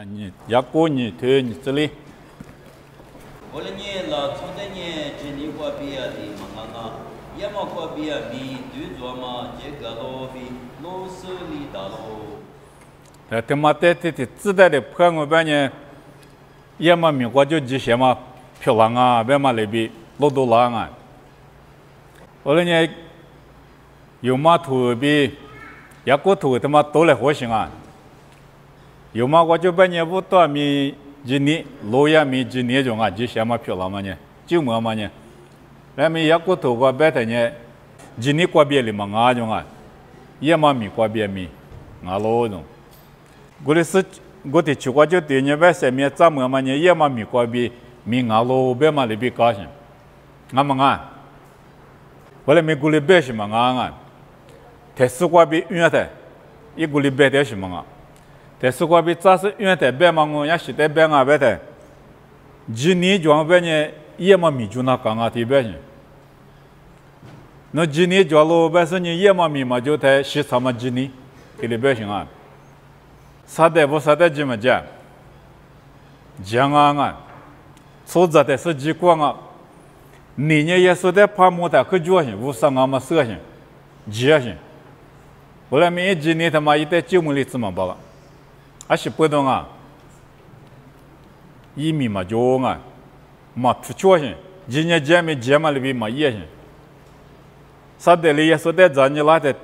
你要过你推你这里。我了年了，从这年今年过毕业的嘛啊，也嘛过毕业米对做嘛，这个老比老手里大喽。他妈的自带的破我半年，也嘛米过就这些嘛漂亮啊，别嘛那边老多浪啊。我了年有嘛土比，也过土他妈多来活行啊。有嘛我就半年不多米。今年老也没今年种啊，这些嘛漂亮嘛呢，就么嘛呢，那么也过头过白的呢，今年过别的嘛啊种啊，也嘛没过别没，啊老种，我的是我的去过就对呢，外上面怎么嘛呢，也嘛没过别没啊老别嘛那边高兴，啊嘛啊，后来没过来白什么啊，太死过别远的，一过来白的什么啊。但是我比早是远的白嘛，我也是在白啊白的，今年装白呢也嘛没就那刚啊的白呢。那今年装了白是呢也嘛没嘛就在西藏嘛今年给你白行啊，啥的不啥的怎么讲？讲啊，错着的是几光啊，你呢也是在怕木的可脚行，无上啊嘛色行，脚行。后来没今年他妈一代9亩里怎么办了？还是不懂啊，一米嘛就啊，嘛出脚行，今年节嘛里边嘛也行，啥的里也说在咱你拉的，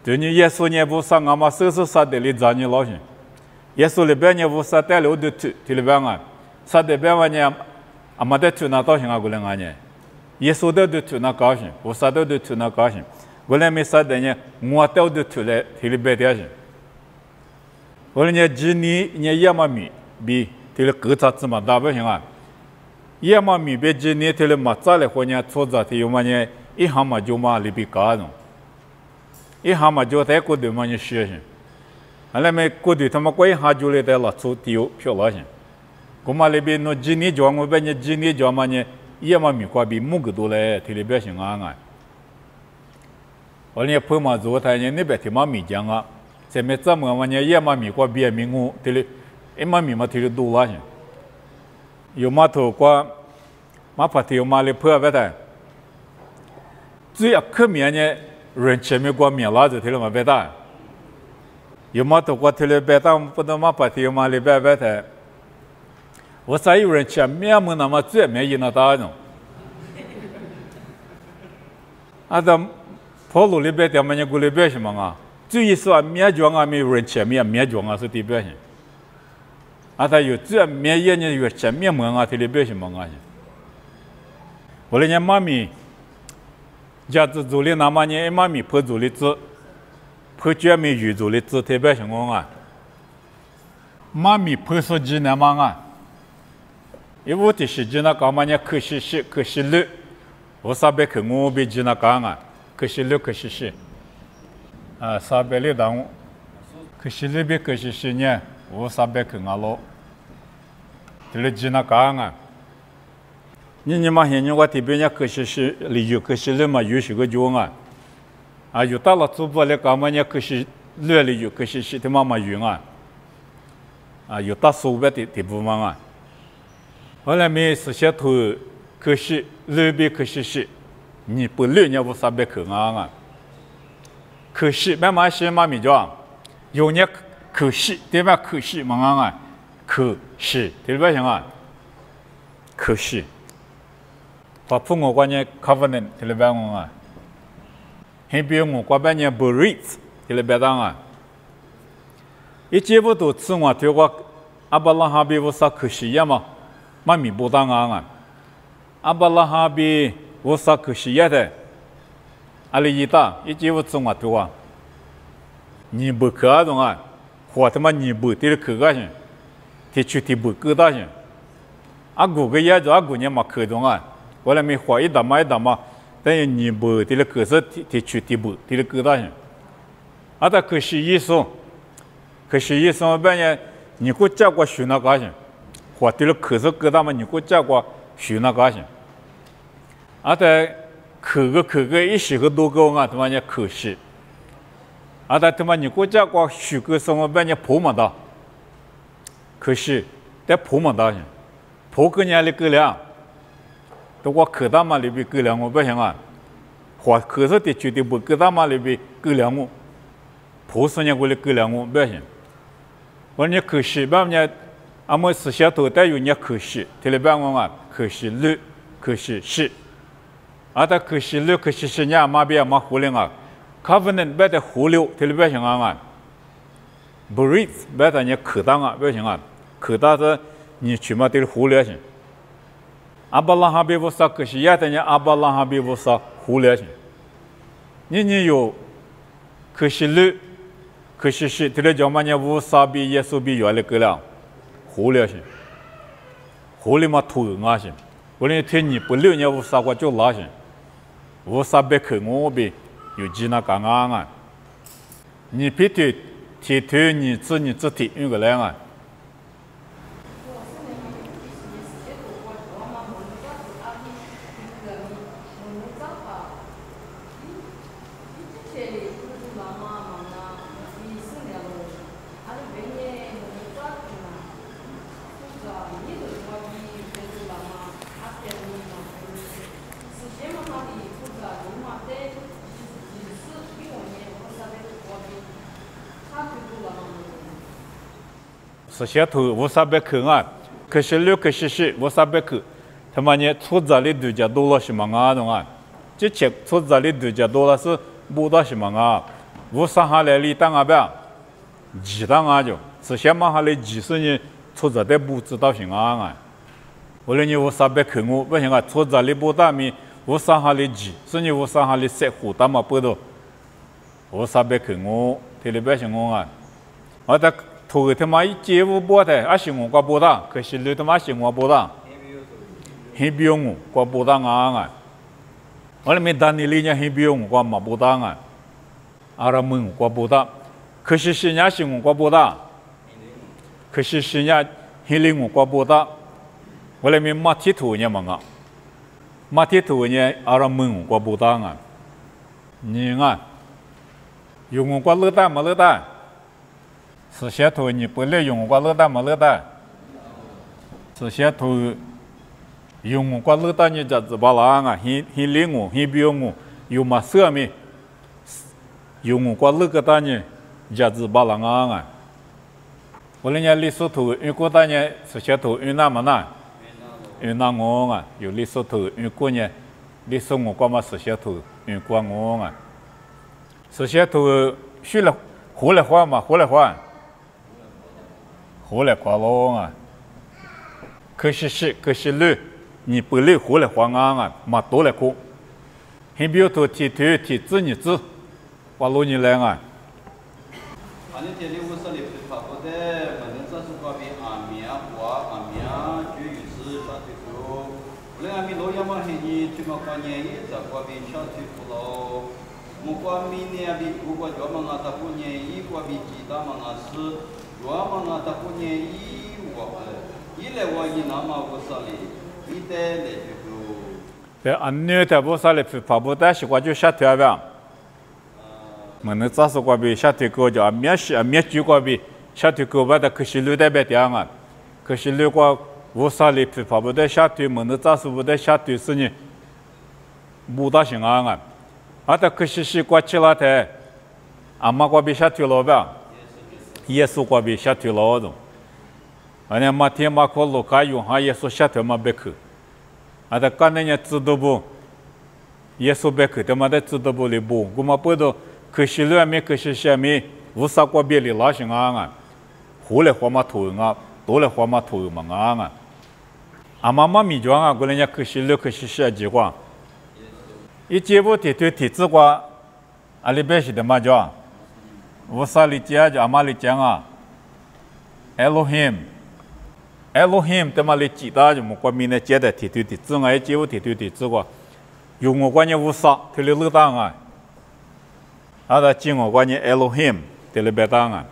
对你也说你不上啊嘛，手啥的里咱你老行，也说里边你不啥带了的土，这里边啊，啥的边嘛呢，啊嘛的土那高兴啊过来啊呢，也说的土那高兴，不啥的土那高兴，过来没啥的呢，我带的土来，这里边的行。我说你今年你也嘛米比这个狗杂子嘛大不行啊，也嘛米比今年这个嘛早来或呢错杂的有嘛呢一行嘛就嘛里边高种，一行嘛就在过头嘛呢学行，后来没过头他妈过一下就来在了出丢漂亮行，我嘛里边那今年叫我把你今年叫嘛呢也嘛米过比木个多来这里边行啊，我呢朋友嘛做他呢那边他妈米讲啊。这没怎么嘛呢？也嘛米过别米我这里，一嘛米嘛这里多了些。有嘛头过，嘛怕头嘛里破不的。只要可面呢，人前面过面拉着这里嘛别打。有嘛头过这里别打，不懂嘛怕头嘛里别的。我啥有人前面么那么最没一那打种。啊，咱跑路里边的嘛呢，过里边什么啊？最意思啊，面装啊没有人前面面装啊是地表现，啊他有这面也呢有前面门啊，这里表现门啊。我那年妈咪家子做的那么呢，妈咪破做的字，破卷没预做的字特别像我啊。妈咪破手机那么啊，因为我的手机那干嘛呢？可惜了，我啥别看我别机那干啊，可惜了。啊，300里当，可惜里边可惜是呢，我300克啊喽，这里几那干啊？你嘛现在我这边呢可惜是里有可惜里嘛有些个种啊，啊有到了主播来干嘛呢？可惜里有可惜是他妈有啊，啊有到500的部分啊，后来没实现头可惜里边可惜是，你不里呢我300克啊。可惜，慢慢些嘛米叫，有呢可惜，对吧？可惜嘛啊，可惜，对吧？行啊，可惜。把父母关键 covenant 对吧？我啊，还比我关键呢 breathe 对吧？当啊，一节不都吃我对我阿巴拉哈比我啥可惜呀嘛？嘛米不当啊，阿巴拉哈比我啥可惜呀的。阿里一打，一节我中啊对啊，你不可啊种啊，或他妈你不得可个行，提出提不可大行，阿古个也就阿古年嘛可种啊，我来没花一打嘛，但是你不得可是提出提不得可大行，阿他可惜一说半年你给我讲过学那个行，或得可是可大嘛，你给我讲过学那个行，阿他。可个一时个多个啊，他妈呢可惜，啊他妈你国家光许个什么半年破嘛的，可是在婆嘛大些，婆跟人的哥俩，都我可大嘛里边哥俩我不行啊，或可是的绝对不可大嘛里边哥俩我，婆是人过来哥俩我不行。我人可是把人俺们思想头带有人可是，听了别我啊，可是六，可是是，啊他可是六，可是是人妈别妈胡了啊。covenant 别的胡流，听了别行啊，breathe 别的人可大啊，别行啊，可大的你起码得胡了行。阿巴拉哈别无啥，可是也的人阿巴拉哈别无啥胡了行。你有可是六，可是是，听了讲嘛人无啥比耶稣比原来个了，胡了行，胡了嘛土啊行，我连听你不六人无啥我就拉行，无啥别看我别。有几那干啊？你别对提推你自提用个来啊！是些头无啥别看啊，可是六可是是无啥别看，他妈呢出这里度假多了是嘛啊东啊，这些出这里度假多了是不到是嘛啊，无啥下来里当啊别，几当啊就是些嘛下来几十年出这的不知道是啊，我连你无啥别看我，不行啊，出这里不大米无啥下来几，是你无啥下来晒胡大嘛不多，无啥别看我，听了别行我啊，我的。头他妈一接无波的，阿是我挂波大，可是你他妈是我波大，很比我挂波大啊！我里面单你里面很比我挂马波大啊，阿拉们挂波大，可是人家是我挂波大，可是人家很令我挂波大，我里面马蹄头呢嘛啊，马蹄头呢阿拉们挂波大啊，你啊，有我挂乐大嘛乐大。是些头你不来用过乐大没乐大，是些头用过乐大你这子巴郎啊，很灵我，很比我，有嘛色没？用过乐个大呢，这子巴郎啊！我人家历史头用过大呢，是些头用那么难，用那我啊，有历史头用过呢，历史我干嘛是些头用过我啊？是些头学了活来活嘛，活来活。活来花咯啊！可是六，你不累活来花啊，嘛多来过。很比如说提头提子你子，花罗你来啊。安尼这里我说的不差不多，反正这是关于阿米啊、花阿米啊、就有时小腿骨。我们阿米老要么是你去嘛关年一在关于小腿骨咯。我关明年比不过叫嘛阿达过年一关比其他嘛阿是。我们那大过年一来我一那么不少哩，一代来就多。对，俺女的不少哩，跑步但是我就下腿呗。我那早是过比下腿高叫面就过比下腿高，把它可是六代别点啊，可是六个不少哩，跑步但下腿，我那早是不带下腿是呢，不大行啊，啊，它可是过起来的，俺妈过比下腿了呗。耶稣过比下腿老种，俺家马天马可路卡用哈耶稣下腿嘛别去，啊他干那人知道不？耶稣别去，他妈的知道不哩不？我嘛不知可是两面可是下面无啥过别哩拉行啊，后来花嘛头啊，多来花嘛头嘛啊，阿妈妈米庄啊，过人家可是六可是下几光，一接不提对提子瓜，阿里别是的嘛叫。无啥理解就阿妈理讲啊 ，Elohim，他妈理解的就莫关明的接的提对的，自我也接我提对的，自我用我关键无啥，提了乐当啊，阿达接我关键 Elohim， 提了别当啊，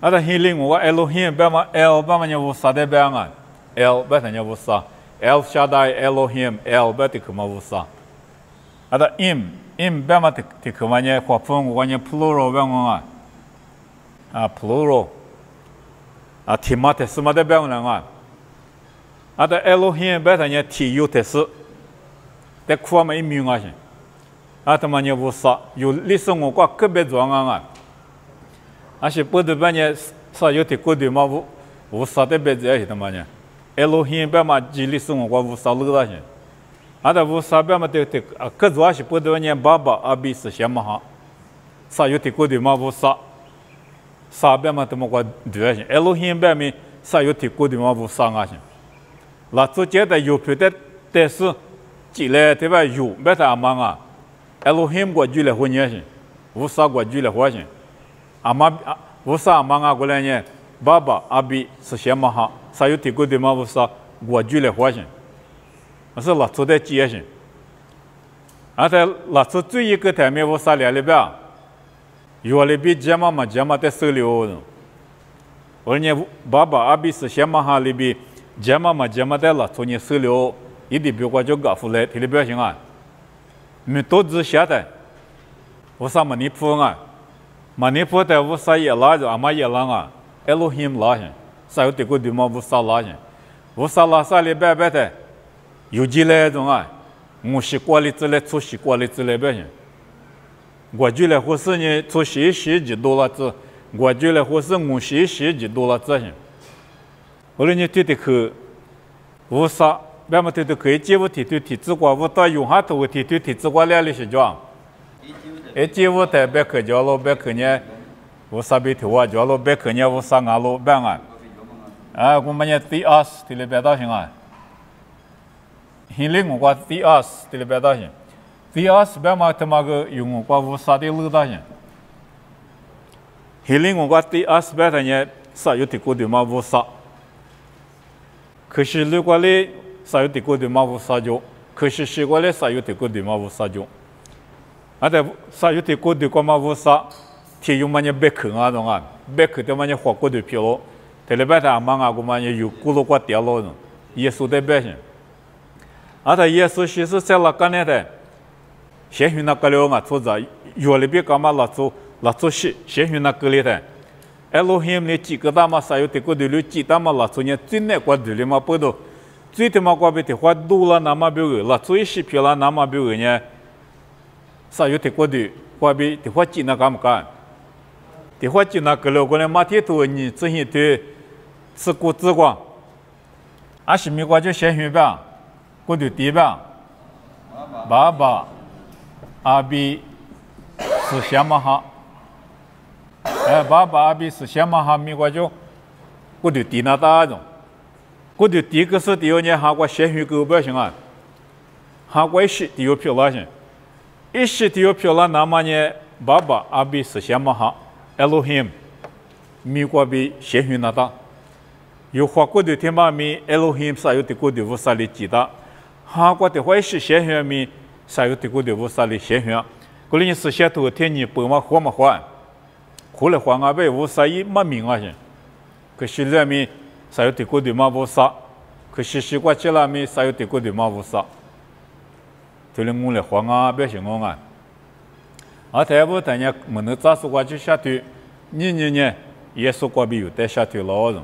阿达希灵我 Elohim， 别嘛 El 别嘛人无啥的别啊 ，El 别人无啥 ，El Shaddai Elohim，El 别的可嘛无啥，阿达 im 别嘛提可嘛呢，或分我关键 plural 别我啊，啊 plural，啊，提马特斯马的别人啊，啊，的 Elohim 别他呢提有特斯，的苦嘛一命啊些，啊，他们呢无啥有历史我挂个别状啊，啊是不得别呢啥有提过的嘛无啥的别在些他们呢 ，Elohim 别嘛历史我挂无啥路那些。啊，的无啥别嘛的啊，个主要是不得呢，爸爸阿比是什么哈？啥有提过的嘛无啥，啥别嘛他们个对些，Elohim别咪啥有提过的嘛无啥啊些。那做这的有别的，但是进来对吧？有别的阿妈啊，Elohim 过去了婚姻些，无啥过去了婚姻，阿妈无啥阿妈啊过来呢，爸爸阿比是什么哈？啥有提过的嘛无啥过去了婚姻。是老做的节性，而且老做最一个台面我啥来里边，有里边节嘛节嘛在手里哦，而且爸爸阿比是什么哈里边节嘛节嘛在老做你手里哦，一点别个就搞出来，这里边行啊，没多只写的，我啥嘛尼普啊，嘛尼普的我啥也拉着阿妈也拉啊，Elohim 拉些，啥有这个地方我啥拉些，我啥拉啥里边边的。有几来种啊，我习惯了之类，出习惯了之类不行。我觉得或是呢，出习几多了子，我觉得或是我习几多了子行。后来你对的去，无啥，别么对的可以接我提子瓜，我到用下头提子瓜来了是叫。接我台别去叫了，别去呢，我啥别头啊叫了，别去呢我啥牙了别啊。啊，我们呢第二次提了别到行啊。现在我挂第二次的别大些，第二次别嘛他妈个用我挂无啥的路大些。现在我挂第二次别他呢，啥有提过的嘛无啥。可是如果嘞啥有提过的嘛无啥就，可是习惯嘞啥有提过的嘛无啥就。啊的啥有提过的嘛无啥，天用嘛呢别去啊种啊，别去的嘛呢花过的票咯，这里边他阿妈啊个嘛呢有咕噜挂掉咯，耶稣的别些。啊，他耶稣其实在那干呢的，先去那个了啊，做着药里边干嘛那做先去那个里的，Elohim 呢几个大嘛，啥有这个的了几大嘛，那做呢最难过的了嘛，不都最他妈过别的话多了那么别个，那做一些票了那么别个呢，啥有这个的过别的话几那干么干，的话几那个了过来马天多你这些的吃过吃过，啊是没过就先去吧。过去地方，爸爸、阿比是什么哈？爸爸、阿比是什么哈？美国就过去地那大种，过去第一个是第二年韩国先去购不行啊，韩国一时第二票了行，一时第二票了，那么呢，爸爸、阿比是什么哈 ？Elohim， 美国比先去那大，有花过去天嘛咪 Elohim 啥有的过去无啥的记得。韩国的话是先选咪，啥有这个的无啥的先选，过来是先头天你不嘛活嘛活，活了活啊呗无啥一嘛命啊些，可是人咪啥有这个的嘛无啥，可是习惯起来咪啥有这个的嘛无啥，就连我来活啊呗是我啊，啊台湾大家没能咋说话就下头，你耶稣过比有在下头老人，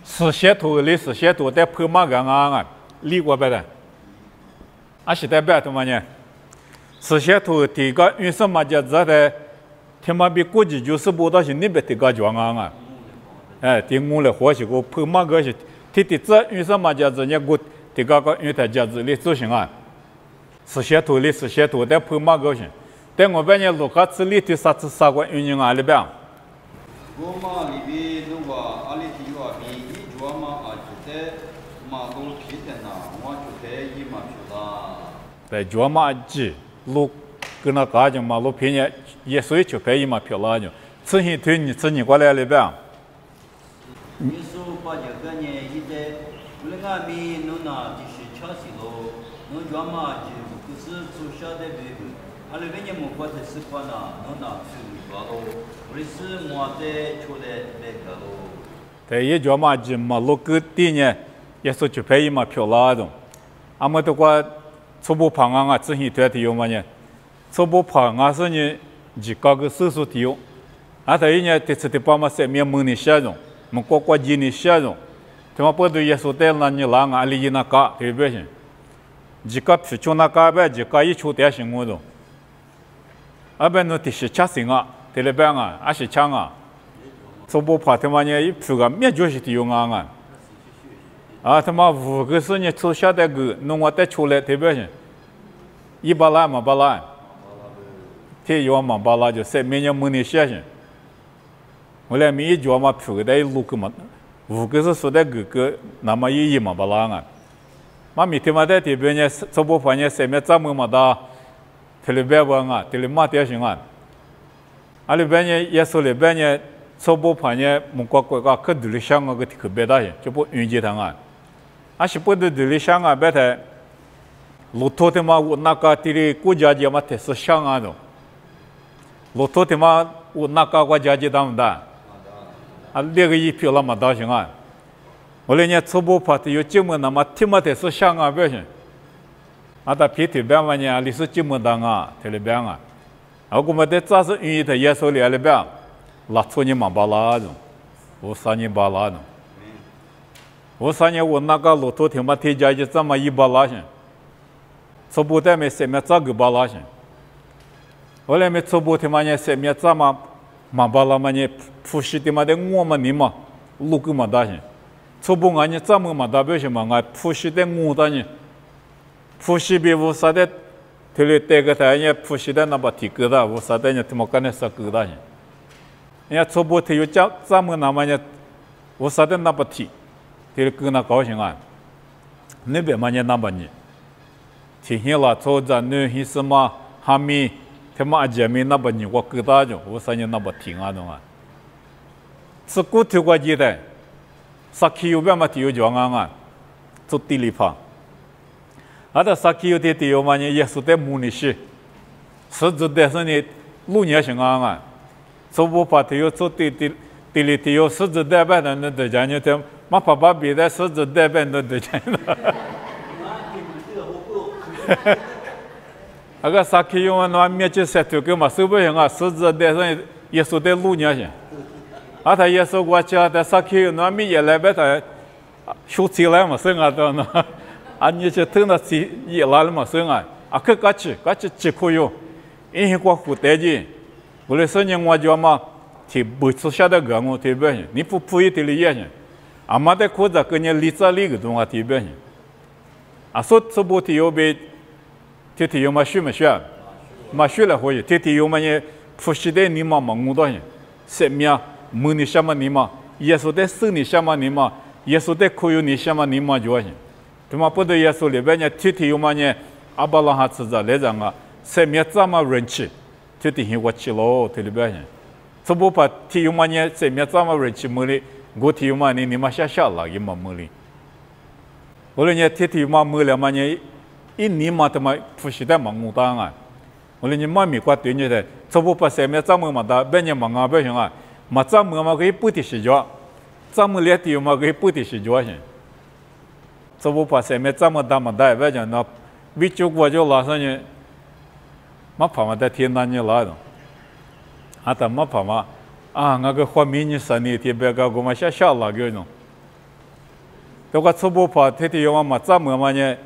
是先头的是先头在跑马杆啊。离过别的，啊是代表什么呢？是先头提个运输嘛就在的，他妈比国际就是不到是那边提个状啊，提我来活是个跑马个是，提这运输嘛就人家个提个运台价值里做行啊，是先头的是先头的跑马个是，但我别人路卡子里头啥子啥个运营啊里边。我嘛里边如果阿里提话比一桌嘛啊就在。马都皮的呢，我就在一马去了。在脚马机路跟那干净马路平呢，也所以就拍一马票了就。此前推你此年过来了呗。你说把这个呢，现在我那个米弄那就是吃西喽，弄脚马机不是做小的贝贝，阿拉边呢没过的习惯呐，弄那是个喽，我是没得出来那个喽。在一脚马机马路个地呢。也是去拍一马票那种，阿么的话，初步判案啊，之前对的有么呢？初步判案是呢，几个手术的有，啊，这一年这次的爸妈上面问的些种，么国际呢些种，他妈不都耶稣带那你拉阿里那嘎对不对？几个皮球那嘎呗，几个一出点行我都，阿边那第十七行啊，对了边啊，阿是强啊，做不怕他妈呢一皮个灭就是的用啊。啊，他妈五个是你出下的个，弄我带出来对不对？一巴拉嘛巴拉，天有嘛巴拉就三明年没你些些。我来没一脚嘛皮个带路个嘛，五个是说的个，那么一嘛巴拉啊。嘛米天嘛在这边呢，做不怕呢三面咱们嘛的，这里边玩啊，这里嘛点行啊。啊里边呢也说里边呢，做不怕呢，我国可独立香港个特别大些，就不允许他啊。啊，是不得独立香港，别太，路途他妈我那个地里国家级嘛，特是香港的，路途他妈我那个国家级他们的，啊，那个一票那么大行啊，我来年初步怕的有节目那么他妈特是香港别行，啊，他皮特别嘛呢，历史节目当啊，特别啊，啊，我们在这是允许他耶稣里边，拉出你嘛巴拉的，我三年巴拉的。我三年我那个路途他妈提家就这么一巴拉些，初步的没三面这个巴拉些，后来没初步他妈呢三面这么巴拉嘛呢，复习他妈的我们你嘛，路个嘛大些，初步俺呢这么嘛大表示嘛俺复习的我的呢，复习比我啥的，他哩这个他呢复习的那把提个的，我啥的呢他妈干的啥个的些，人家初步他有这么那么呢，我啥的那把提。这个那高兴啊，那边嘛也那么呢，天天啦，做着那些什么哈密，他妈阿姐妹那么呢，我给大家，我三年那么听啊，懂啊？是古头国际的，萨基有边嘛提有讲啊，做地里旁，啊，这萨基有的地有嘛呢，也是在木里些，是指的是呢，路年行啊，做不怕的有做地里的有，是指的白的那的讲呢，他。嘛，爸爸别的狮子代表都对钱了。那个啥去用那面积塞头个嘛，手不行啊，狮子带上耶稣带路年去。啊，他耶稣过去啊，他啥去那面也来别他修起来嘛，生啊都那，啊你去听那起也来了嘛，生啊，啊可嘎去吃苦哟，因为过苦代际，我来说你我就嘛，去不吃下的个我特别，你不一点的也行。阿妈的裤子跟人理查理个东西特别行，啊，说不提有被，提有嘛学嘛学，嘛学了会，提有嘛呢，复习的你嘛忙多些，什么么你什么你嘛，耶稣的生你什么你嘛，耶稣的苦有你什么你嘛就行，他妈不对耶稣里边呢，提有嘛呢，阿巴拉哈吃着来讲啊，什么这么人气，提我吃喽，提里边行，这不把提有嘛呢，什么这么人气么哩？我提嘛呢，你嘛下了也嘛没哩。我来呢提嘛没了嘛呢，一年嘛他妈复习的忙我当啊。我来呢嘛米瓜对你的，这不把什么咱们嘛的，别人忙啊不行啊，嘛咱们嘛可以不的睡觉，咱们连提嘛可以不的睡觉行。这不把什么咱们的嘛的，别讲那为就我就拉上呢，嘛怕嘛在天南你拉的，啊他嘛怕嘛。啊，那个画面你说你特别个，我们下了个种。这个初步怕天天要嘛怎么嘛呢？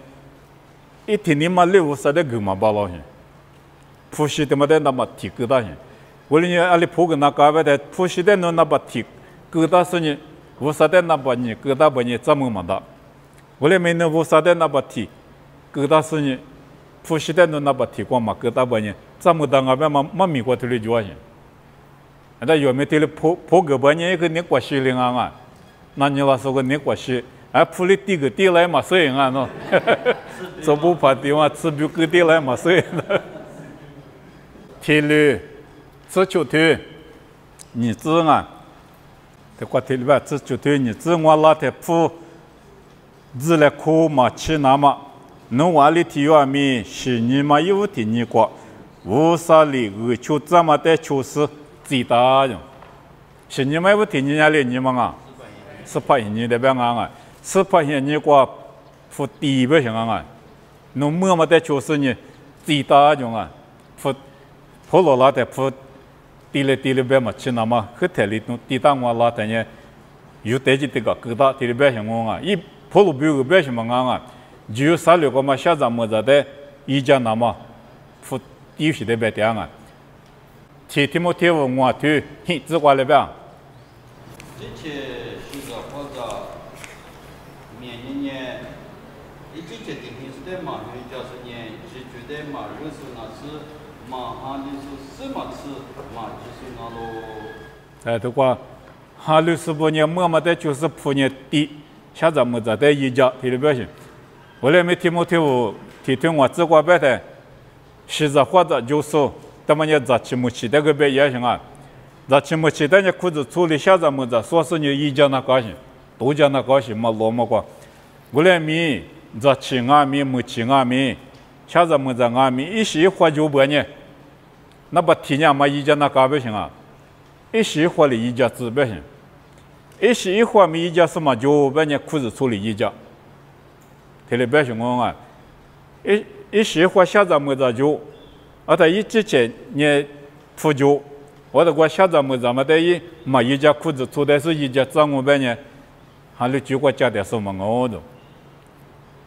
一天你嘛650的个嘛巴老些，复习的嘛的那么提个大些。我哩阿里铺个那个的复习的那把提个大是呢，50的那把呢个大把呢怎么嘛的？我哩没那50的那把提个大是呢，复习的那把提光嘛个大把呢怎么的？我边嘛米过头里就些。那有没得了破个半年一个你过去了啊？那你老说个你过去，啊铺里地个地来嘛所以啊喏，这不怕地方吃不个地来嘛所以呢，铁路，这就对，你知啊，这块铁路吧，这就对你知我拉的铺，自来苦嘛吃那么，侬瓦里体外面是你嘛有的你过，无啥里个就这么的就是。最大种，是你们不听人家的你们啊，18年的边啊，18年过付第一不行啊，侬么么的就是呢，最大种啊，付普罗拉的付地里边嘛去那么，和台里侬地大我拉的呢，有代志这个各大这里边什么啊？一普鲁比个边什么啊？只有3、6个嘛，下咱们这的一家那么，付有些的别这样啊。提莫提我我推，只管那边。这些是个或者每年一直决定是的嘛，就是年是觉得嘛，就是那是嘛，还是什么吃嘛，就是那喽。哎，这个哈60年么的90年底，现在么子的一家提里边去，我来没提莫提我提我只管别的，是或者就是。他们也杂七木七这个别也行啊，杂七木七但是裤子处理下咱们这说是你一家那高兴，多家那高兴嘛老么个，我来米杂七啊米木七啊米，下咱们这啊米一时花就不呢，那不提年嘛一家那高不行啊，一时花的一家子不行，一时一花米一家什么就不呢裤子处理一家，提了不行我啊，一时花下咱们这就。而他一之前你辅助，我的我下咱们的一嘛一家裤子出的是一家账务班呢，还是就国家的什么我的，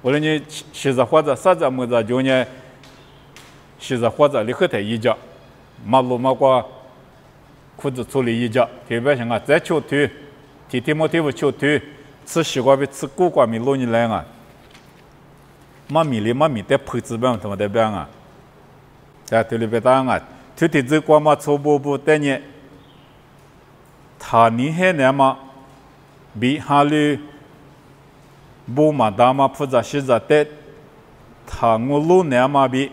我说你60或者啥咱们就呢，60或者立刻的一家，马路嘛过裤子处理一家，特别像啊再求推，提莫提不求推，吃西瓜比吃苦瓜米路你来啊，嘛米的配置班他妈的班啊。在这里边当啊，具体这个嘛，初步的呢，他你还那么比哈里不嘛大嘛复杂些在的，他我路那么比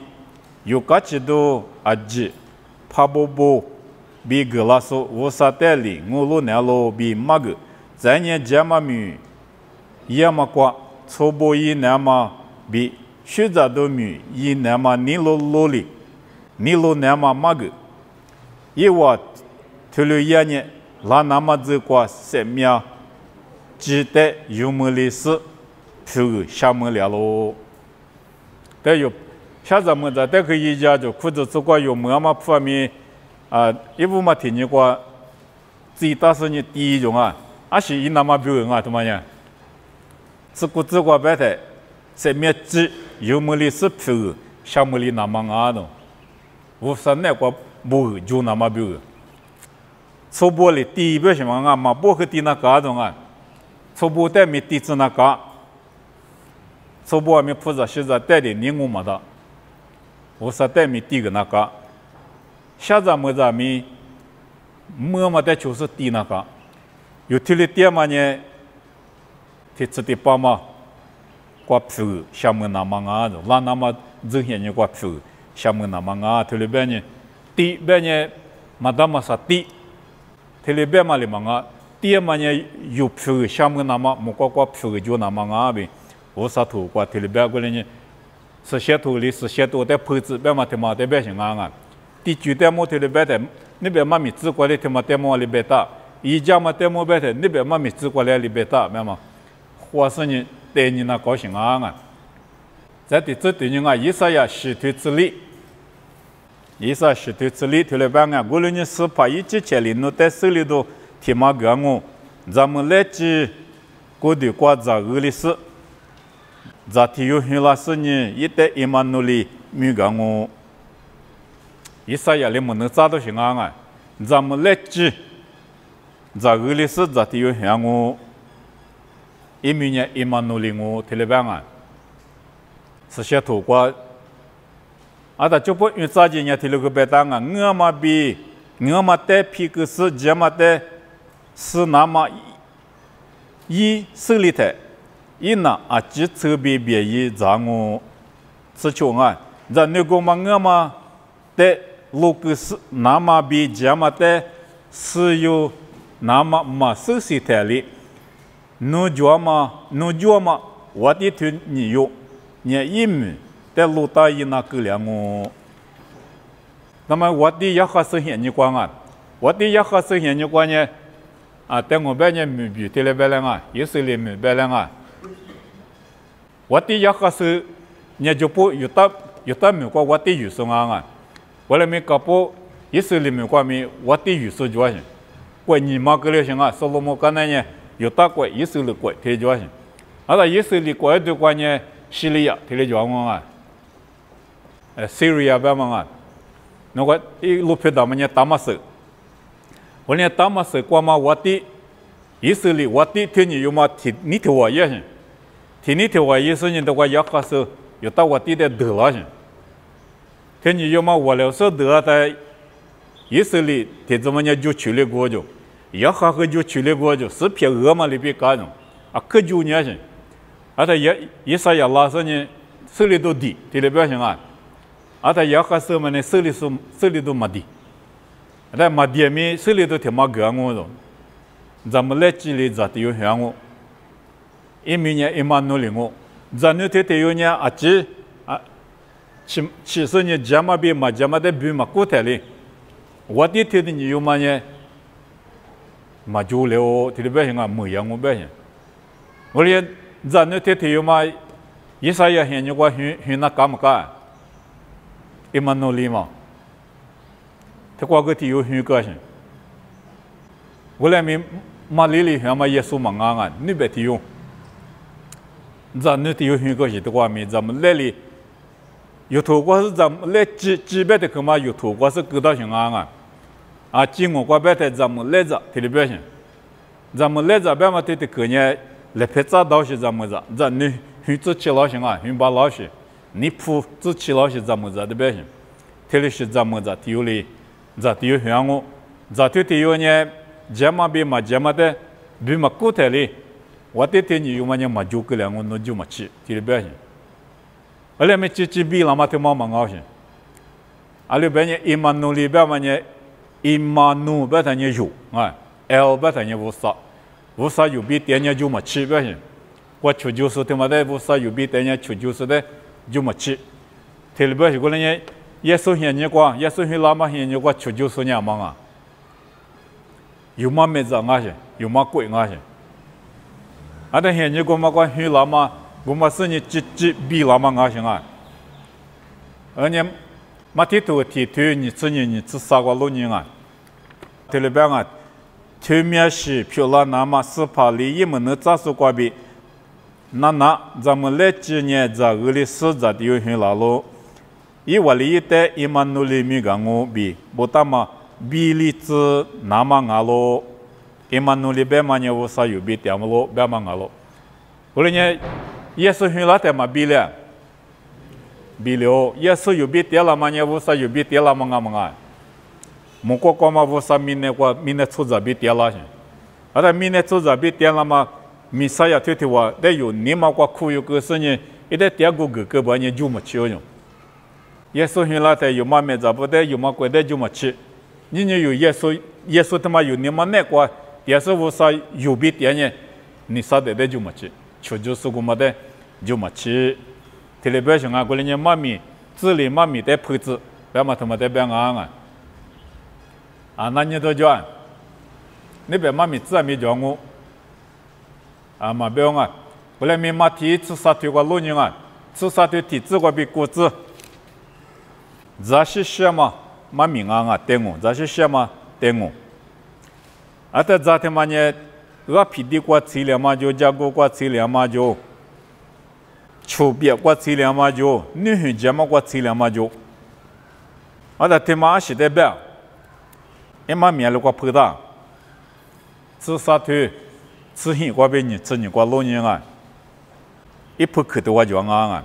有个制度啊子，怕不比格拉苏无啥道理，我路那路比嘛个，在呢这么米，也么过初步一那么比学杂都米一那么你路里。你路那么嘛个，一我退了1年，拉那么这个生命，记得有么历史，就厦门了喽。但有，现在么子，但可以家就裤子这个有么嘛方面啊，一部嘛听你过，最大是你第一种啊，还是一那么表演啊，怎么样？这个白的，生命记有么历史，就厦门里那么啊的。无啥那个不就那么表，初步的第一步什么啊？嘛不和第那个种啊，初步的没第次那个，初步没负责现在带的你我没的，无啥带没第个那个，现在么子没的就是第那个，有提了点嘛呢，提吃的饱嘛，挂票厦门那么啊种，那么这些人挂票。厦门那么啊，特别别呢，第别呢，嘛大嘛啥第，特别别嘛里嘛啊，第嘛呢有票厦门那么，莫个票就那么啊呗，我啥图个特别别个呢，是写图里是写图的配置别嘛他妈的别行啊，第九点么特别别的，那边嘛米子过来他妈点么里边大，一家嘛点么别的，那边嘛米子过来里边大，别嘛，或是呢对你那高兴啊。在这对人啊，以啥呀？实体之力，以啥实体之力？特别办啊，无论你是把一之前里弄在手里头，提嘛个我，咱们来记过的过咋个历史，咋提有很多事呢？一代一万努力没个我，以啥呀？你们能咋都行啊？咱们来记咋个历史，咋提有很我，一明年一万努力我，特别办啊。是些土瓜，啊，他就不用早几年提了个白单啊，我嘛比我嘛带皮个是这么的，是那么一手里头，一那啊，只特别别一让我是穷啊，让那个嘛我嘛带路个是那么比这么的，是有那么嘛手里头里，侬叫嘛，我的头你有。你一米在路大一那个两我，那么我的也还是现你光啊，我的也还是现你光呢啊，在我边呢没比对了别人啊，也是里没别人啊，我的也还是你就不有的没过我的预算啊，我来没搞不也是里没过没我的预算就行，我你妈个了行啊，说了么干那呢，有大国以色列国提着些，那以色列国的关呢，叙利亚提着我Syria 边嘛那个一路偏到么大马士，我呢大马士过嘛我的以色列我的天你有嘛提你提我也行，提你提我也是你的话要开始有到我的得了行，天你有嘛我了说得在以色列提怎么就去了过就，也还和就去了过就是偏俄嘛里边干种啊可就呢行，他也啥也拉说呢手里都低，提了不行啊。他也还是么呢？手里都没地，但没地面手里都挺没干我了。咱们来这里咋都有香我，一明年一万努力我，咱那天有呢啊这啊，其实呢加嘛比嘛加嘛的比嘛过台哩，我的天的你有嘛呢？嘛就了，这里边行啊，没样我边行，我连咱那天有嘛，一啥也行，你我去那干么干？伊曼努里嘛，他过个体有许个些，我来明马里里向嘛耶稣嘛安，你别提用，咱那体有许个些，他过明咱们来里，有头过是咱们来几百的个嘛有头过是个到像安啊，今我过百的咱们来着，这里边些，咱们来着别嘛对的个呢，来拍照到些咱们着，咱那许做起老些啊，许把老些。你铺自己老些怎么着的百姓，特别是怎么着体有哩，咋体有香我，咋体有呢？加嘛比嘛加嘛的，比嘛古代哩，我的天你有嘛呢嘛就个两个那就嘛去，体的百姓，而且me ci比了嘛的嘛蛮好些，而且别呢伊嘛努里边嘛呢，伊嘛努别他呢有啊 ，L 别他呢无啥有比点呢就嘛去百姓，我求就是他妈的无啥有比点呢求就是的。就没去，特别是过来呢，耶稣现你过，耶稣现拉嘛现你过，求就是呢忙啊，有嘛没子啊些，有嘛贵啊些，啊但现你过嘛过现拉嘛，我嘛是你几比拉嘛啊些啊，而且嘛提头你自己你自杀过路人啊，特别啊，前面是漂亮那么是怕里一门能扎手过比。那咱们来几年在俄罗斯在有很老路，以我理解伊曼努里米讲我比不但嘛比例子那么高咯，伊曼努里别嘛呢我啥有比点么咯，别嘛高咯。后来呢，耶稣很老点嘛比了，耶稣有比点了嘛呢我啥有比点了嘛高嘛高，莫过过嘛我啥明年出在比点了些，啊但明年出在比点了嘛。米萨亚推话，得有你嘛过苦有个事呢，一得第二个把你就没去用。耶稣现在在有嘛没咋不得有嘛过得就没去，你有耶稣他妈有你嘛那过，第二我啥有比点呢，你啥得就没去，求就是我嘛的就没去。特别像啊，过来呢妈咪自里妈咪的配置，别嘛他妈的别啊，那你都叫，你别妈咪自然没叫我。啊嘛不用啊，后来没嘛提吃啥推过路人啊，吃啥推体质过比果子，这些些嘛嘛明啊对我，这些些嘛对我，啊但这天嘛呢，我皮地过吃了嘛就，加过吃了嘛就，秋别过吃了嘛就，女孩子嘛过吃了嘛就，啊但天嘛是得别，一嘛面了过碰到，吃啥推。吃hin过别你吃你过路人啊，一扑克的我就啊，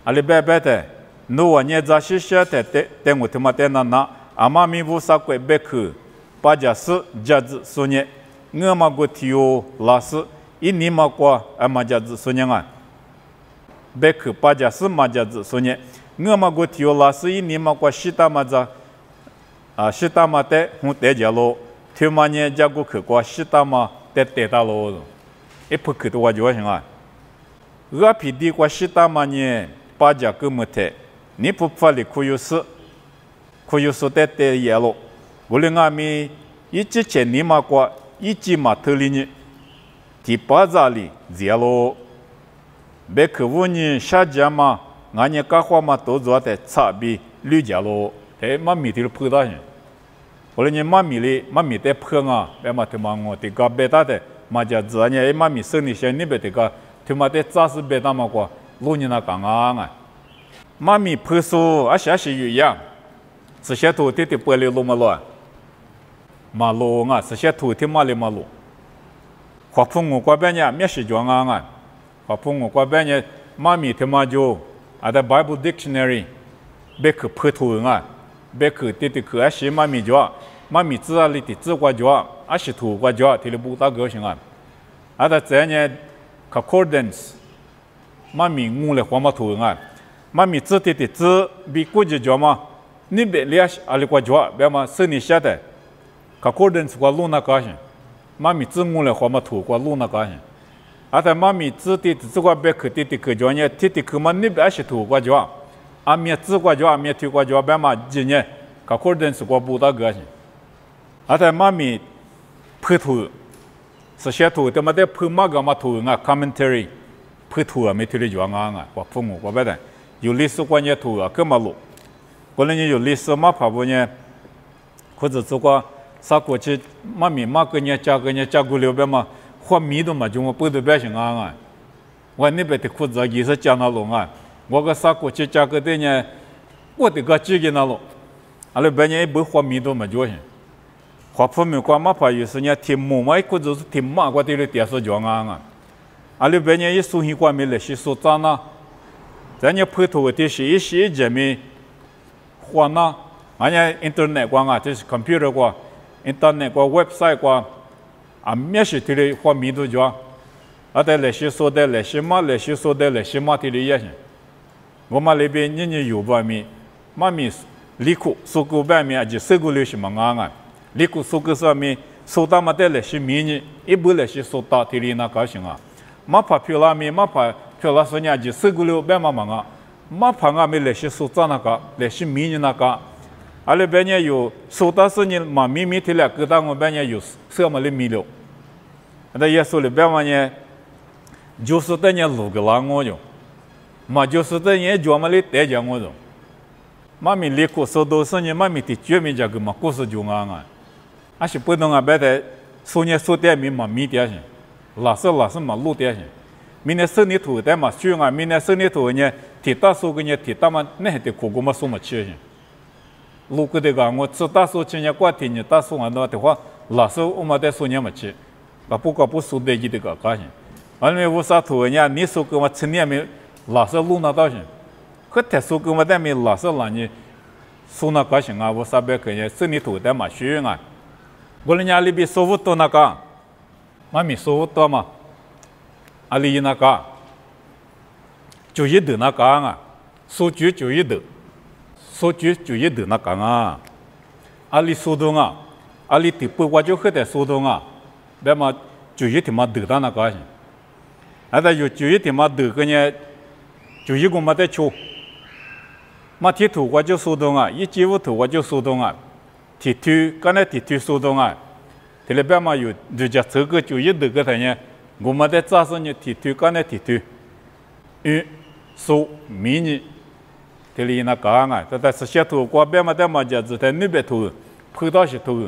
阿里白白的，侬我呢这些些的我他妈的那，阿妈咪无啥怪别去，把家事家子说呢，我嘛个提有老师，一年嘛过阿妈家子说呢啊，别去把家事嘛家子说呢，我嘛个提有老师一年嘛过西大嘛着，西大嘛的红得家咯，他妈呢家个去过西大嘛。得到了，一扑克的话就行啊。我皮地过西大嘛呢，把家个么的，你不发的可有事得也了。我们阿咪一之前你嘛过，一直嘛头里呢，第八扎里也了。别去问你下家嘛，俺呢干活嘛都做的差别绿家了，嘛米的碰到人。后来你妈咪的碰啊，别嘛他妈我的搞别大的嘛就自然呢，妈咪生理先那边这个，他妈的扎实别那么过，路你那讲啊，妈咪拍手啊些是一样，这些土地的玻璃路嘛了，马路啊，这些土地马里马路，花圃我这边呢，没事装啊，花圃我这边呢，妈咪他妈就啊在 Bible Dictionary， 别去拍图啊，别去地去啊些妈咪就。妈咪知道里的知过就啊是土过就，提了不大高兴啊。啊，在这呢 ，concordance， 妈咪我来花嘛土啊，妈咪知的知比估计就嘛，你别了啊里过就，别嘛生你晓得 ，concordance 过路那高兴，妈咪知我来花嘛土过路那高兴。啊，在妈咪知的知过别去的去就呢，提去嘛你别是土过就，啊没知过就没土过就别嘛今年 concordance 过不大高兴。啊，在妈咪拍图，是写图，他妈的拍嘛个嘛图啊 ，commentary， 拍图啊，没听的就啊，我父母我别的，有历史关键图啊，干嘛录？过来你有历史嘛跑步呢？或者这个啥过去妈咪嘛个呢，加过了边嘛，花米都嘛就我不得别行啊，我那边的裤子也是加那路啊，我个啥过去加个的呢，我的个几个那路，阿拉边呢不花米都嘛就行。花圃没过嘛，怕有时呢，天木嘛，或者是天马过地里电视讲啊，阿里边呢一手机过没来些手账呐，咱呢拍图的是一些人民花呐，俺呢 internet 过啊，就是 computer 过 internet 过 website 过，啊，没些地里花米都讲，啊，在来些说的来些嘛，来些说的来些嘛地里也行，我们那边人有外面，妈咪里库苏古外面就收过来些嘛啊。里库苏格上面收到嘛的那些米呢，一般那些收到地里那高兴啊，马怕漂亮米，马怕漂亮说呢就收过来别嘛忙啊，马怕俺们那些收到那个那些米呢那个，阿拉边呢有收到是呢嘛米的了，给到我边呢有什么的米了，那也说了边嘛呢，就是等呢路个拉我就，嘛就是等呢专门的带着我就，嘛米里库收到是呢嘛米的专门这个嘛故事就啊。还是不能啊，别的收年收点米嘛米点些，老是嘛路点些，明年生你土的嘛需啊，明年生你土呢，铁大收个呢铁大嘛那还得苦个嘛收嘛吃些，路个的个我吃大收吃呢过天呢大收完了的话，老是我们得收年嘛吃，不收的几的个高兴，完了我啥土呢，你收个嘛吃年没老是路那到些，可太收个嘛但没老是让你收那高兴啊，我啥别个呢生你土的嘛需啊。我们家里边收不到那个，妈咪收不到嘛，阿里那个，就一头那个啊，收据就一头，收据就一头那个啊，阿里收到啊，阿里第八我就很得收到啊，别嘛就一天嘛头到那个去，那他有就一天嘛头个呢，就一个嘛得抽，嘛铁头我就收到啊，一几五头我就收到啊。铁土，刚才铁土收到啊，这里边嘛有人家这个就一头个他呢，我们在扎上呢铁土，刚才铁土，收米呢，这里那讲啊，这是些土瓜边嘛在嘛家子在那边土，碰到些土，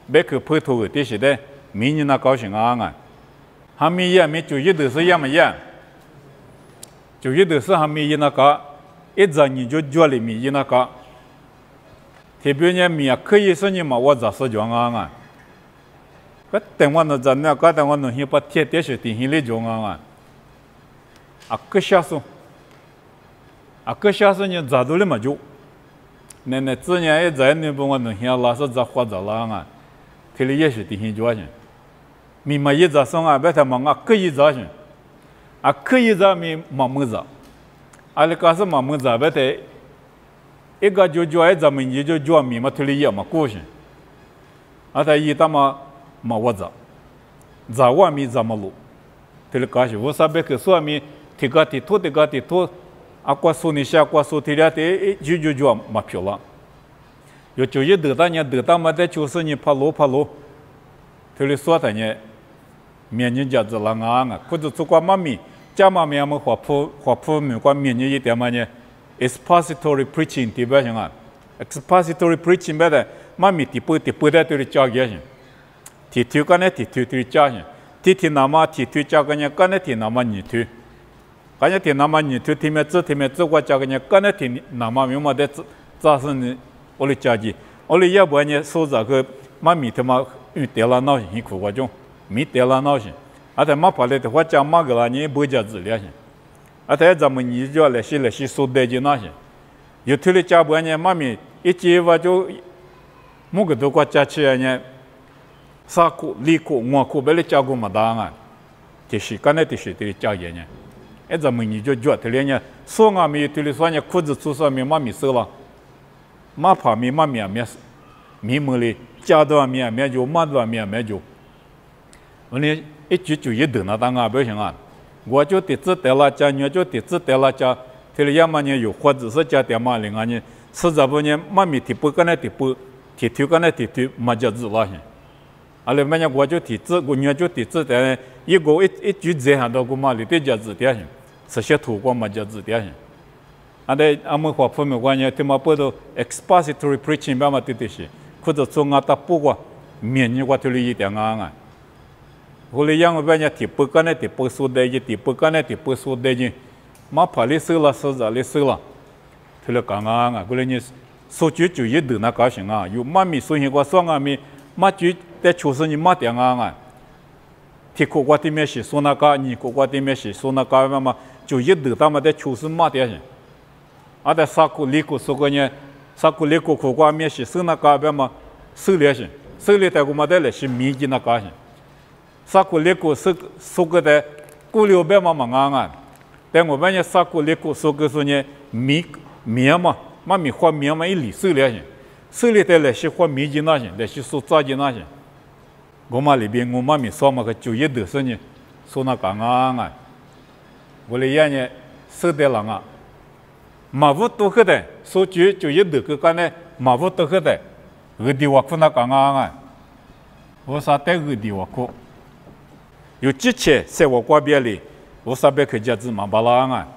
别去碰土，这是的米呢那高兴啊，还没一没就一头是一样么样，就一头是还没一那个，一张你就脚里面一那个。特别呢，米啊，可以说你嘛，我咋说讲啊？个等我那咱那个等我弄些把铁点些定下来讲啊，啊个下手，啊个下手呢咋都了嘛就，那之前一在那帮我弄些老是咋花咋啦啊，这里也是定下讲些，米嘛一咋说啊，别他妈啊可以咋些，啊可以咋米嘛么咋，啊那个是嘛么咋别的。一个就叫咱们也就叫米嘛，土里也嘛过去，啊，他一他妈我咋我米咋么路，土里高兴，我啥别去说米，提个提土，啊，过说你下过说土里的，就叫嘛漂亮，有就一得到嘛的，就是你跑路，土里说的呢，面人家子啷啊，或者做过嘛米，家嘛面么花圃没过面人一点嘛呢。expository preaching 对不对啊 ？expository preaching 别的，妈咪第八的对你教嘅先，提头个呢提头对教先，提那么提推加个人干的提那么你推，干的提那么你推提面过加个人干的提那么明嘛的扎是呢，我的家己，我的要不然呢收这个妈咪他妈遇得了闹心苦我种，没得了闹心，而且妈跑来的话讲妈个了你不会讲治疗性，而且咱们你就来些收带进那些，有推的家不然呢妈咪一接话就，某个都国家起来呢。3库、2库、5库，别来加工嘛当啊，这是干的这是这加盐呢，咱们你就觉得呢，说俺们这里说呢，裤子出上面妈咪收了，妈怕咪妈咪咪么哩，加多咪就妈多咪就，我呢一句就一顿那当啊不行啊，我就得知得了家，你就得知得了家，这里要么呢有或者是家点嘛另外呢，实在不呢妈咪提不干的提不，提推干的提推，嘛就知了些。阿拉们讲我就提子，我伢就提子，但一个一句这样到古嘛里对家子点行，这些土光嘛家子点行。阿对阿们话方面关键，他妈不都 expository preaching 吧嘛对对些，或者从阿达不过面你话对里一点啊。后来样我们讲提不干的提不说的一，提不干的提不说的一，嘛怕里收了收着里收了，对了讲啊，过来你说句就一顿那高兴啊，有妈咪说些话说阿咪。嘛就在出生你嘛点啊，提苦瓜的面是说那个，你苦瓜的面是说那个嘛，就一直他们在出生嘛点些，啊在3库2库说个呢，3库2库苦瓜面是说那个嘛，收了些，收了在我们这里是米的那个些，3库2库说个的古六百嘛啊，但我们呢3库2库说个说呢米嘛，嘛米花米嘛一里收了些。手里头那些花米的那些，那些所扎的那些，我妈里边我妈咪说嘛个就一头是呢，说那干啊，我来爷呢手得了啊，马虎都喝的，说就一头个干呢，马虎都喝的，二地瓦库那干啊，我啥带二地瓦库，有几千在我瓜边里，我啥别去家子嘛巴拉啊，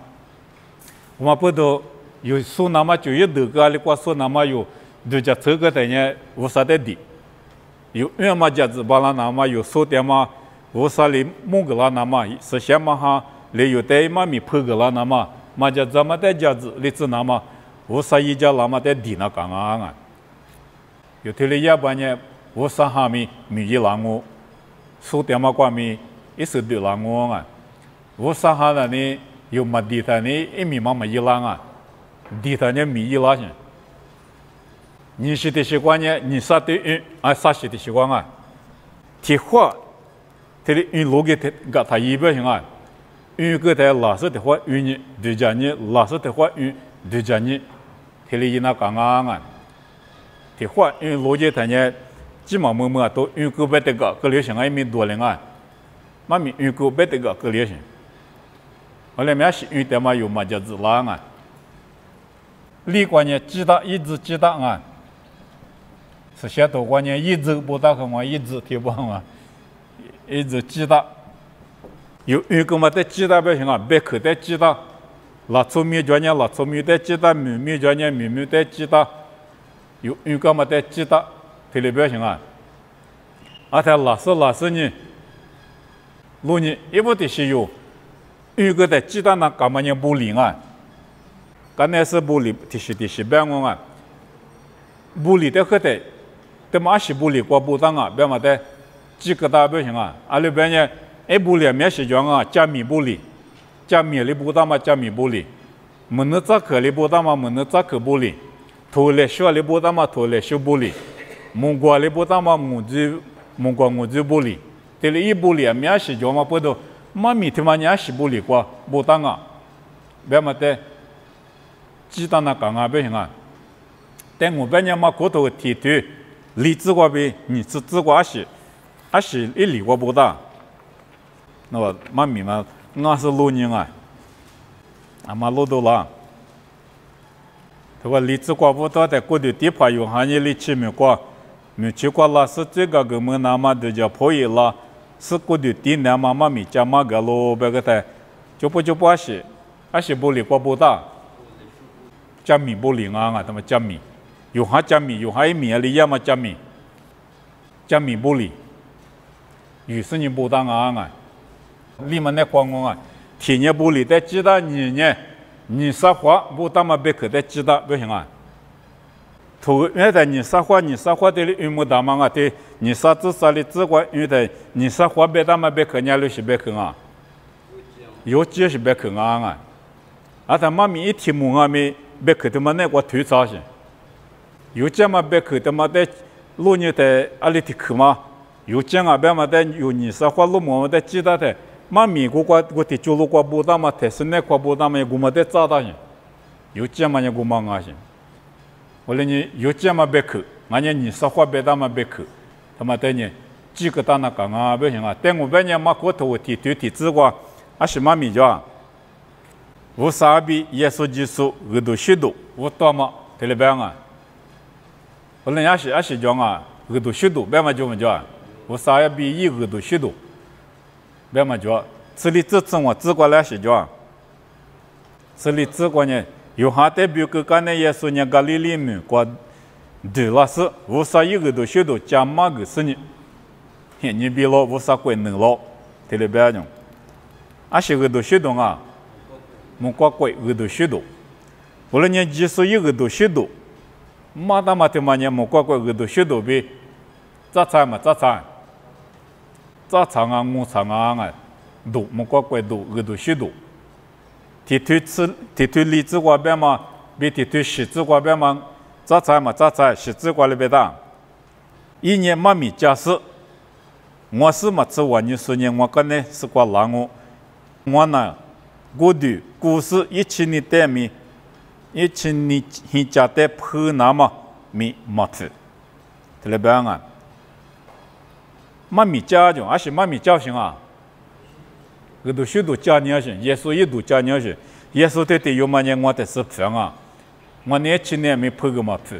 我不都有说那么就一头个里瓜说那么有。就叫这个的呢，无啥的地，有原嘛家子巴拉那么有说的嘛，无啥里木个啦那么，是些嘛哈，里有的嘛米破个啦那么，嘛家怎么的家子里子那么，无啥一家那么的地那干啊，有的里要不呢，无啥哈米一浪我，说的嘛关米一时对浪我啊，无啥哈的呢，有嘛地的呢，一米嘛一浪啊，地的呢米一浪些。你是的习惯呢？你啥的啥是的习惯啊？提话，这里逻辑的他一般性啊，个在老师的话你对家你老师的话对家你，这里那讲啊，提话逻辑他呢，基本么都个别的个流行啊，也没多了啊，妈咪个别的个流行，后来没是的嘛有嘛叫子啦啊，立观呢，一直记得啊。是些多关键一直不打很嘛，一直提不嘛，一直记得。有个嘛在记得不行啊，别口在记得，老聪明专业老聪明在记得，明明专业明明在记得，有个嘛在记得，这里不行啊。而且老师呢，路呢一部的是有个在记得那干嘛呢不灵啊，刚才是不灵，的是别个啊，不灵的很的。这马西布里过不当啊，别嘛的几个大不行啊，阿里边呢，布里面是讲啊，加米布里，加米里不当嘛，加米布里，没能扎克里不当嘛，没能扎克布里，头来修里不当嘛，头来修布里，蒙古里不当嘛，蒙古布里，这里一布里面是讲嘛不都，嘛米他妈人是布里过不当啊，别嘛的，鸡蛋那讲啊不行啊，但我边呢嘛骨头提腿。理智过呗，你自过是一理过不大，那么妈咪嘛，俺是老人啊，俺妈老多了，他说理智过不大的，过的地方有行业里去没过，没去过了是这个我们那么都叫破译了，是过的地那妈妈咪家嘛个路别个的，就不是不理过不大，加米不灵啊，他们加米。有哈加米，有哈一米里要么加米不里，有时你不当啊，你们那光啊，天年不离的记得你说话不当嘛别可的记得不行啊。头原来你说话的里有没得嘛啊？对，你说至少的只管原来你说话别当嘛别可伢是别可啊，有几是别可啊。啊，他妈咪一天木啊咪别可的嘛那个推操些，有这么别可的嘛的路你的阿里的去嘛，有这样别嘛的有你说话路么的记得的，妈咪我的走路过不当嘛，但是那过不当嘛，我们的找到些，有这么样我们啊些。我说你有这么别去，俺家你说话别当嘛别去，他妈的呢，几个当那讲啊不行啊，但我半年嘛过头提子过，还是嘛米叫，无啥比耶稣基督耳朵许多，我多嘛，对了边啊，我说还是叫啊，耳朵许多，别嘛叫么叫，无啥比一耳朵许多，别嘛叫，这里自我自过来是叫，这里自过呢。有哈代表个干那耶稣呢？加利利门过对了是，无啥一个都学到加马个是呢？你比了无啥贵能了，对了别样，啊是个都学到啊，莫怪贵个都学到，无论你技术一个都学到，马达马的嘛呢莫怪贵个都学到呗，咋菜嘛咋菜啊我菜啊，都莫怪贵都个都学到。提推荔枝瓜边嘛，比提推柿子瓜边嘛，榨菜嘛榨菜，柿子瓜里边的。一年妈咪家事，我是嘛吃完你说呢，我跟呢是瓜烂我呢，我的故事一起你带咪，一起你家带破那么咪没吃，对了边啊，妈咪家就还是妈咪家行啊。个都许多家年行，耶稣一度家年行，耶稣对有么年我的是平啊，我年轻年没破个么破，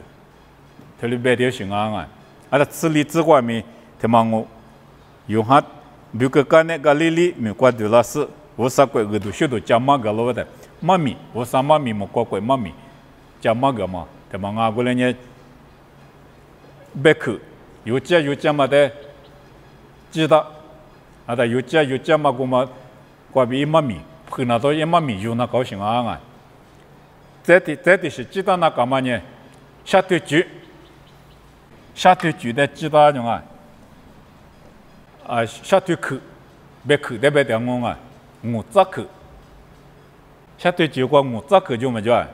他里边的行啊，啊他吃里之外面，他妈我有哈，比如个干那个里里没关对了是，我啥鬼个都许多家嘛个了的，妈咪我啥妈咪没关鬼妈咪，家嘛个嘛，他妈我过来呢，别去有家嘛的，知道，啊他有家嘛个嘛。过比一妈咪，碰那到一妈咪有那高兴啊！这的是知道那干嘛呢？下头句的知道种啊，下头去，别去的别点我啊，我咋去？下头句过我咋去就么叫？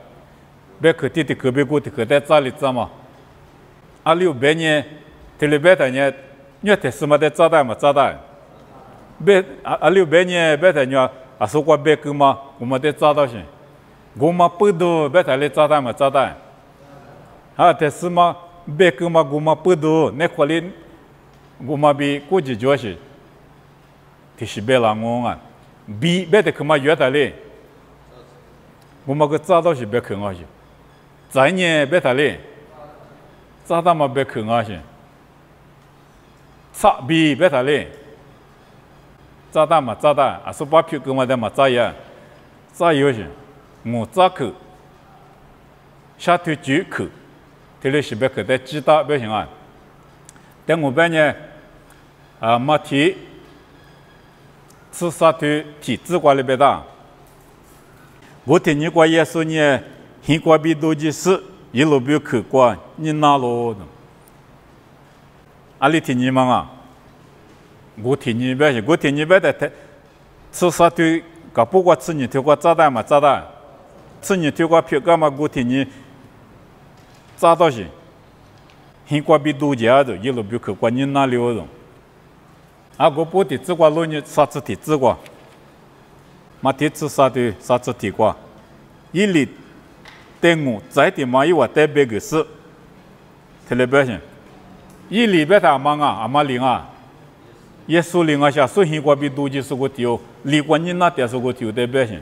别去的隔壁过的去在这里怎么？啊六百年，这里边的呢，你这什么的炸弹嘛炸弹？别六百年别的呢，说过别个嘛，我们得找到些，我们不多别的来炸弹嘛炸弹，但是嘛别个嘛我们不多，那块里我们比估计就是，就是别让我啊，别的个嘛越大嘞，我们个找到是别看啊些，再年别的嘞，找到嘛别看啊些，差别别的嘞。炸弹嘛炸弹，说把票给我的嘛炸呀，炸药去，我炸去，下头就去，这里是别去的知道不行啊？但我半年没提，吃啥头提子瓜里边的，我听你过耶稣呢，很过比多的事，一路不去过，你哪路？阿里听你们啊？我听你别的，吃啥都搞不过吃你头过炸弹嘛炸弹，吃你头过票干嘛？我听你炸到些，很过比多家的，一路不去过你哪里了？我不的只过路你啥子的只过，嘛的吃啥的啥子的过，一里对我在的嘛有我带别个事，特别不行，一里边的阿妈领啊。耶稣领啊下，所以我比多就是个丢，离过你那点是个丢的百姓。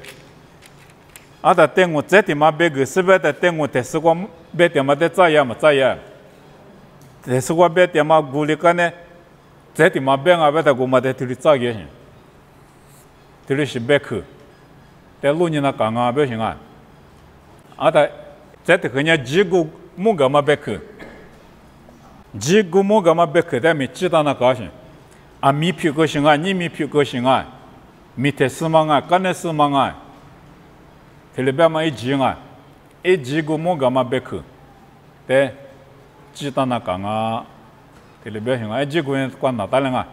他等我这点嘛别个是别的等我，但是我别点嘛得咋样嘛咋样，但是我别点嘛鼓励干呢，这点嘛别别的我嘛得对你咋样行，对你是别去，但路你那讲啊不行啊，他这点人家几个木个嘛别去，几个木个嘛别去，但没知道那高兴。啊米票个性啊，你米票个性啊，米特斯芒啊，干的斯芒啊，这里边嘛一集啊，一集个么个嘛别去，对，鸡蛋那讲啊，这里边行啊，一集个人管哪大人啊。